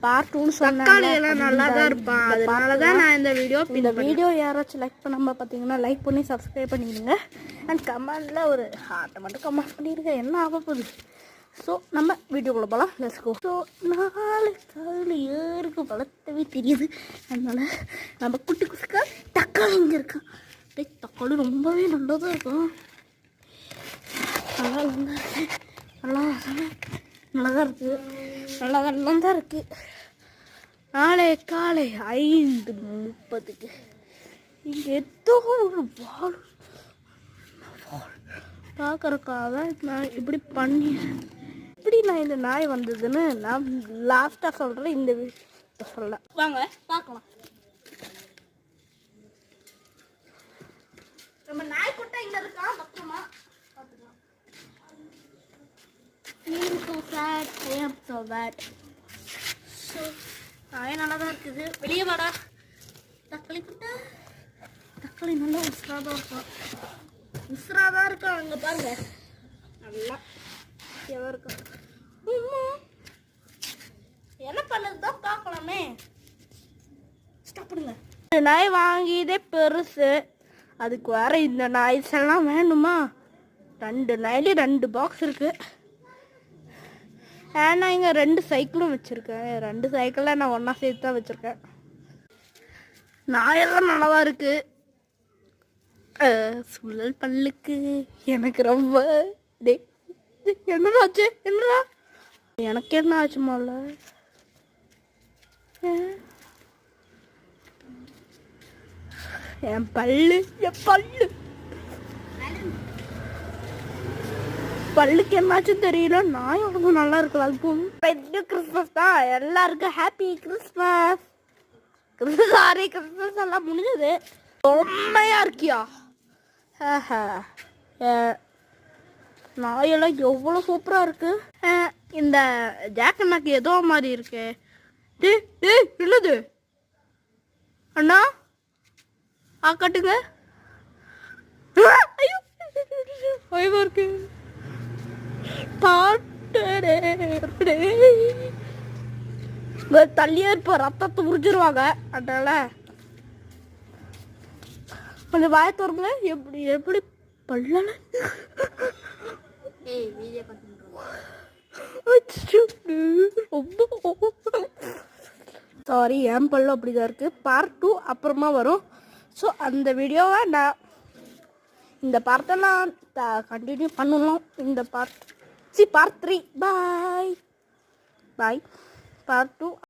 Part 2 சொன்னாங்க. நல்லா தான் இருப்பான். அதனால தான் நான் இந்த வீடியோ யாராச்சும் லைக் பண்ணாமல் பார்த்தீங்கன்னா லைக் பண்ணி சப்ஸ்கிரைப் பண்ணிடுங்க. அண்ட் கமெண்டில் ஒரு ஹார்ட்டை மட்டும் கமெண்ட் பண்ணிடுங்க. என்ன ஆக போகுது? ஸோ நம்ம வீடியோக்குள்ளே போகலாம். Let's go. ஸோ 4 கால் ஏருக்கு வளர்த்தவே தெரியுது. அதனால் நம்ம குட்டி குசுக்கா தக்காளி இங்கே இருக்கான். தக்காளி ரொம்பவே நல்லதாக இருக்கும். நல்லா தான் இருக்குது. நல்லா தான் இருக்குது. நாளை காலை 5:30 இங்கே ஏதோ ஒரு வால் பார்க்குறக்காக நான் இப்படி பண்ணி எப்படி நான் இந்த நாய் வந்ததுன்னு நான் லாஸ்ட்டாக சொல்கிறேன். இந்த சொல்ல வாங்க பார்க்கலாம். நம்ம நாய் குட்டை இங்கே இருக்கான். பக்கமா பார்த்துக்கலாம். நாய் நல்லா தான் இருக்குது. வெளியே வாடா. தக்காளி குட்டை தக்காளி நல்லா உசுராதான் இருக்கும். உசுராதான் இருக்கும். அங்கே பாருங்க நல்லா இருக்கும். என்ன பண்ணதுதான் பார்க்கலாமே. ஸ்டாப் பண்ணுங்க. நாய் வாங்கியதே பெருசு. அதுக்கு வேற இந்த நாய்ஸ் எல்லாம் வேணுமா? 2 நாயிலே 2 பாக்ஸ் இருக்கு. ஏன்னா இங்கே 2 சைக்கிளும் வச்சுருக்கேன். 2 சைக்கிளில் நான் ஒன்றா சேர்த்து தான் வச்சுருக்கேன். நாயெல்லாம் நல்லாதான் இருக்கு. சுழல் பல்லுக்கு எனக்கு ரொம்ப என்னடாச்சு? என்னடா எனக்கு என்ன ஆச்சுமால? என் பல்லுக்கு என்னாச்சும் தெரியல. நாய் உடம்பு நல்லா இருக்கலாம். பெரிய கிறிஸ்மஸ் தான். எல்லாருக்கும் ஹாப்பி கிறிஸ்மஸ். கிறிஸ்மஸ் எல்லாம் முடிஞ்சது. உண்மையா இருக்கியா? நாயெல்லாம் எவ்வளோ சூப்பராக இருக்கு. இந்த ஜாக் அண்ணாக்கு ஏதோ மாதிரி இருக்கு. இல்லது அண்ணா காட்டுங்க. ஐயோ இருக்கு. தள்ளியே இருப்ப ரத்தத்தை உறிஞ்சிருவாங்க. அதனால கொஞ்சம் வாய தோறுங்க. எப்படி பல்ல சாரி, என் பல்லும் அப்படிதான் இருக்கு. பார்ட் 2 அப்புறமா வரும். ஸோ அந்த வீடியோவை நான் இந்த பார்ட்டெல்லாம் கண்டினியூ பண்ணலாம். இந்த பார்ட் 3. பாய் பார்ட் 2.